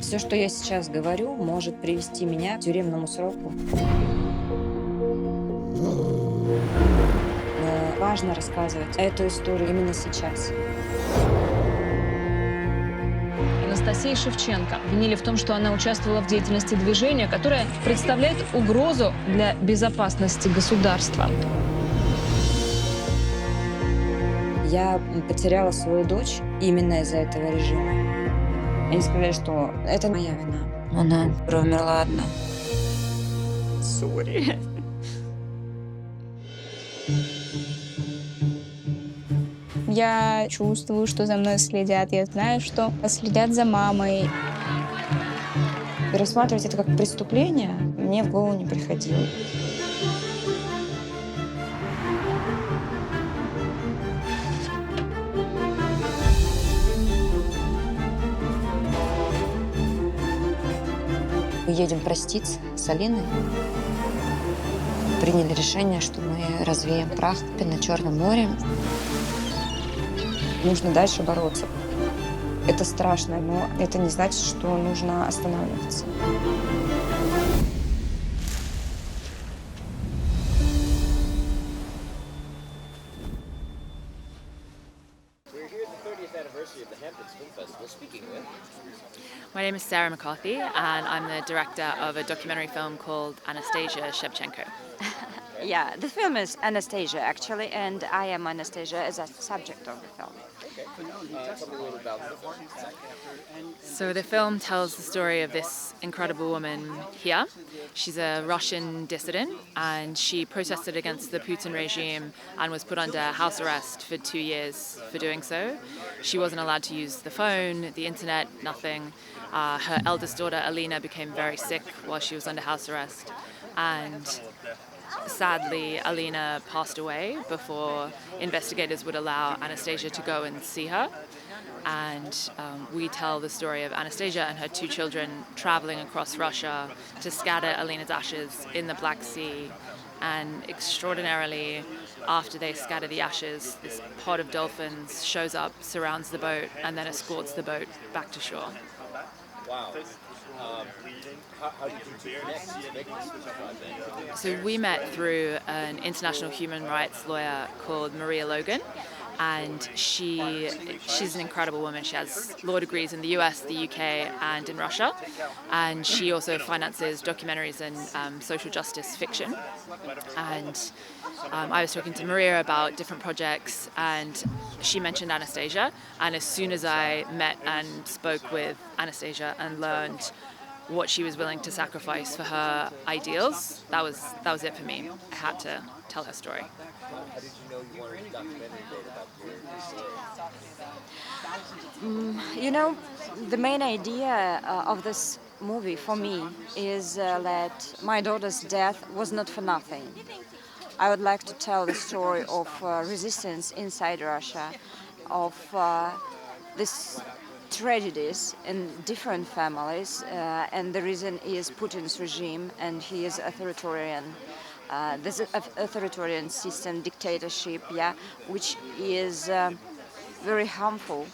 Все, что я сейчас говорю, может привести меня к тюремному сроку. Но важно рассказывать эту историю именно сейчас. Анастасии Шевченко обвинили в том, что она участвовала в деятельности движения, которое представляет угрозу для безопасности государства. Я потеряла свою дочь именно из-за этого режима. Они сказали, что это моя вина. Она умерла одна. Сори. Я чувствую, что за мной следят. Я знаю, что следят за мамой. Рассматривать это как преступление мне в голову не приходило. Мы едем проститься с Алиной. Приняли решение, что мы развеем прах на Черном море. Нужно дальше бороться. Это страшно, но это не значит, что нужно останавливаться. We're here at the 30th anniversary of the Hamptons Film Festival, speaking with... My name is Sarah McCarthy, and I'm the director of a documentary film called Anastasia Shevchenko. Yeah, the film is Anastasia, actually, and I am Anastasia as a subject of the film. Tell me a little about the film. So the film tells the story of this incredible woman here. She's a Russian dissident, and she protested against the Putin regime and was put under house arrest for 2 years for doing so. She wasn't allowed to use the phone, the internet, nothing. Her eldest daughter, Alina, became very sick while she was under house arrest. And sadly, Alina passed away before investigators would allow Anastasia to go and see her. And we tell the story of Anastasia and her 2 children traveling across Russia to scatter Alina's ashes in the Black Sea. And extraordinarily, after they scatter the ashes, this pod of dolphins shows up, surrounds the boat, and then escorts the boat back to shore. Wow. How did you two connect to make this project? So we met through an international human rights lawyer called Maria Logan, and she's an incredible woman. She has law degrees in the US, the UK, and in Russia, and she also finances documentaries and social justice fiction. And I was talking to Maria about different projects, and she mentioned Anastasia, and as soon as I met and spoke with Anastasia and learned what she was willing to sacrifice for her ideals, that was it for me. I had to tell her story. How did you know you wanted a documentary made about your You know, the main idea of this movie for me is that my daughter's death was not for nothing. I would like to tell the story of resistance inside Russia, of these tragedies in different families, and the reason is Putin's regime, and he is authoritarian. This authoritarian system, dictatorship, which is very harmful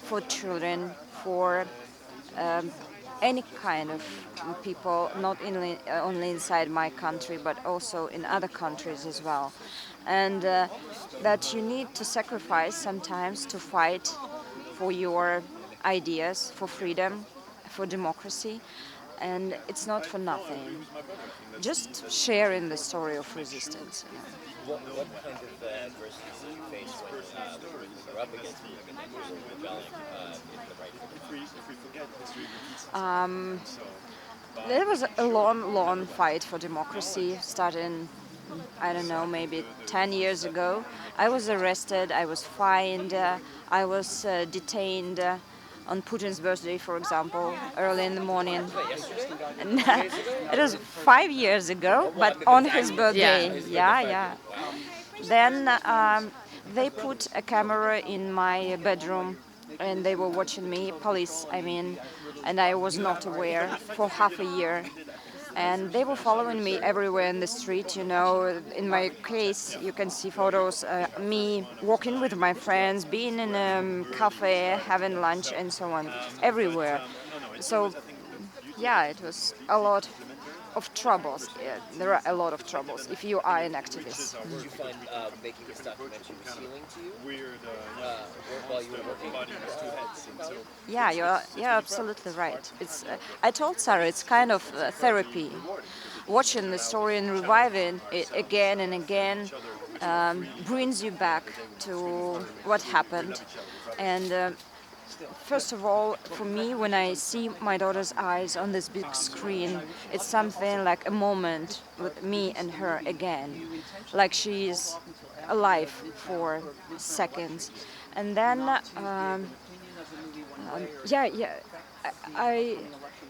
for children, for any kind of people, not only inside my country, but also in other countries as well. And that you need to sacrifice sometimes to fight for your ideas, for freedom, for democracy. And it's not for nothing. Just sharing the story of resistance. What kind of adversities did you face when you were up against when you were rebelling in the right thing? There was a long fight for democracy, starting, I don't know, maybe 10 years ago. I was arrested, I was fined, I was detained on Putin's birthday, for example, early in the morning. And, it was 5 years ago, but on his birthday. Yeah. Then they put a camera in my bedroom, and they were watching me, police, I mean, and I was not aware for half a year. And they were following me everywhere in the street, you know. In my case, you can see photos, me walking with my friends, being in a cafe, having lunch, and so on, everywhere. So, yeah, it was a lot of troubles. Yeah, there are a lot of troubles if you are an activist. Did you find making this documentary was healing to you while you were working? Yeah, you're absolutely right. It's I told Sarah it's kind of therapy. Watching the story and reviving it again and again brings you back to what happened. And first of all, for me, when I see my daughter's eyes on this big screen, it's something like a moment with me and her again, like she's alive for seconds. And then,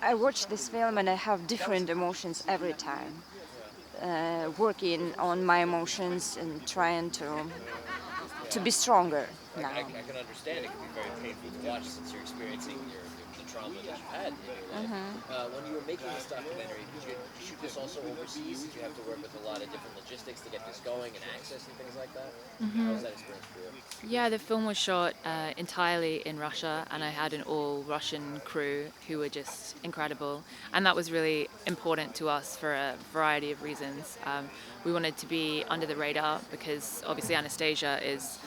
I watch this film and I have different emotions every time, working on my emotions and trying to be stronger now. I can understand it can be very painful to watch since you're experiencing the trauma that you've had in your life. When you were making this documentary, did you shoot this also overseas? Did you have to work with a lot of different logistics to get this going and access and things like that? How was that experience for you? Yeah, the film was shot entirely in Russia, and I had an all-Russian crew who were just incredible. And that was really important to us for a variety of reasons. We wanted to be under the radar because obviously Anastasia is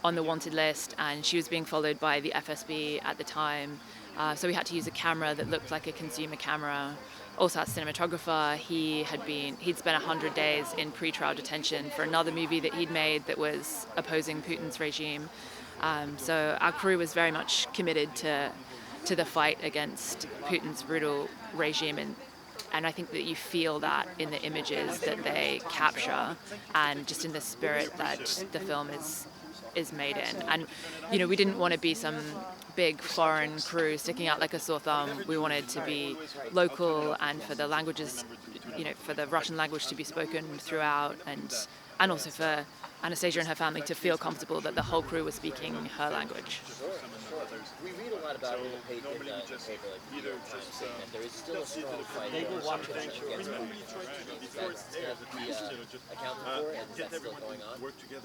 on the wanted list, and she was being followed by the FSB at the time. So we had to use a camera that looked like a consumer camera. Also, our cinematographer, he'd spent 100 days in pre-trial detention for another movie that he'd made that was opposing Putin's regime. So our crew was very much committed to the fight against Putin's brutal regime, and I think that you feel that in the images that they capture and just in the spirit that the film is made in. And we didn't want to be some big foreign crew sticking out like a sore thumb. We wanted to be local and for the languages, for the Russian language to be spoken throughout, and also for Anastasia and her family to feel comfortable that the whole crew was speaking her language. We read a lot about in the paper, like New York Times, saying that there is still a strong fight against Putin. Is that going to be accounted for, and is that still going on?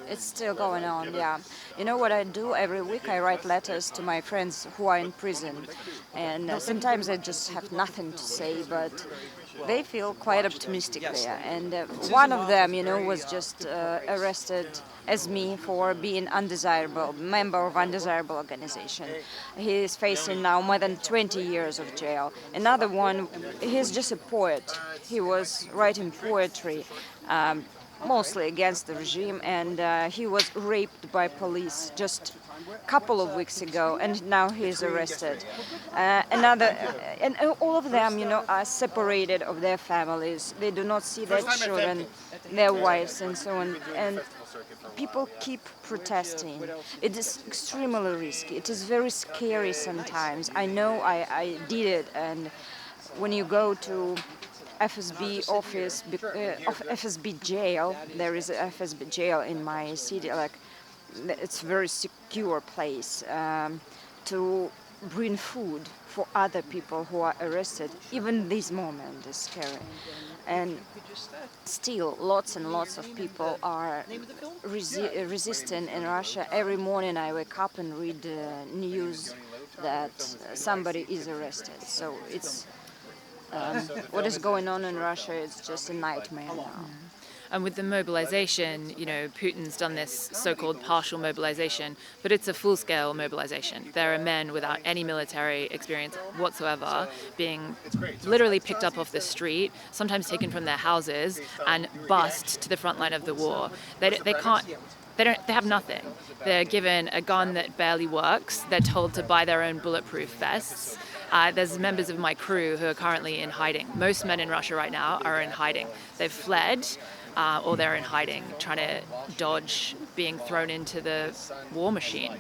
It's still going on, yeah. You know what I do every week? I write letters to my friends who are in prison. And sometimes I just have nothing to say, but they feel quite optimistic there. And one of them, was just arrested as me for being undesirable, member of undesirable organization. He is facing now more than 20 years of jail. Another one, he's just a poet. He was writing poetry, mostly against the regime, and he was raped by police just a couple of weeks ago, and now he is arrested. And all of them, are separated of their families. They do not see their children, their wives, and so on. And people keep protesting. It is extremely risky. It is very scary sometimes. I know I did it, and when you go to FSB office, FSB jail, there is a FSB jail in my city, it's a very secure place to bring food for other people who are arrested. Even this moment is scary. And still, lots and lots of people are resisting in Russia. Every morning I wake up and read the news that somebody is arrested. So it's what is going on in Russia is just a nightmare now. And with the mobilization, Putin's done this so-called partial mobilization, but it's a full-scale mobilization. There are men without any military experience whatsoever being literally picked up off the street, sometimes taken from their houses and bussed to the front line of the war. They have nothing. They're given a gun that barely works. They're told to buy their own bulletproof vests. There's members of my crew who are currently in hiding. Most men in Russia right now are in hiding. They've fled, or they're in hiding, trying to dodge being thrown into the war machine.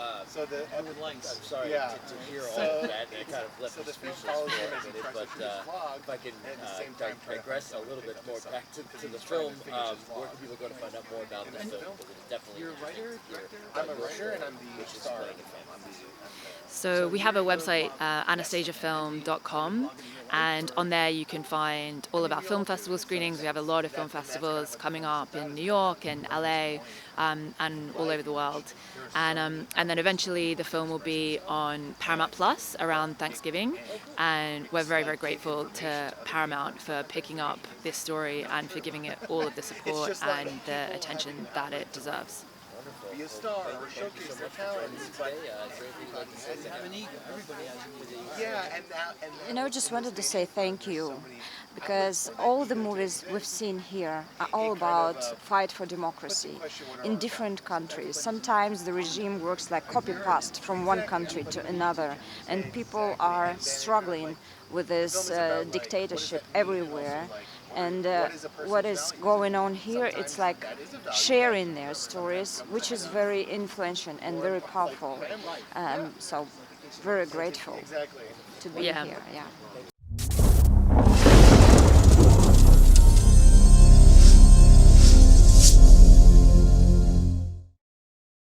I'm sorry to hear all of that, and I kind of left me speechless for a minute, but if I can digress a little bit more back to the film, where can people go to find out more about this film? Because it's definitely I'm a writer, and I'm the star of the film. So we have a website, anastasiafilm.com, And on there you can find all of our film festival screenings. We have a lot of film festivals coming up in New York and LA and all over the world. And then eventually the film will be on Paramount Plus around Thanksgiving. And we're very, very grateful to Paramount for picking up this story and for giving it all of the support and the attention that it deserves. Be a star or showcase their talents. But have an ego. Everybody has an ego. Yeah, and I just wanted to say thank you, because all the movies we've seen here are all about fight for democracy in different countries. Sometimes the regime works like copy-paste from one country to another, and people are struggling with this dictatorship everywhere. And what is going on here, it's like sharing their stories, which is very influential and very powerful. So very grateful to be here. Yeah.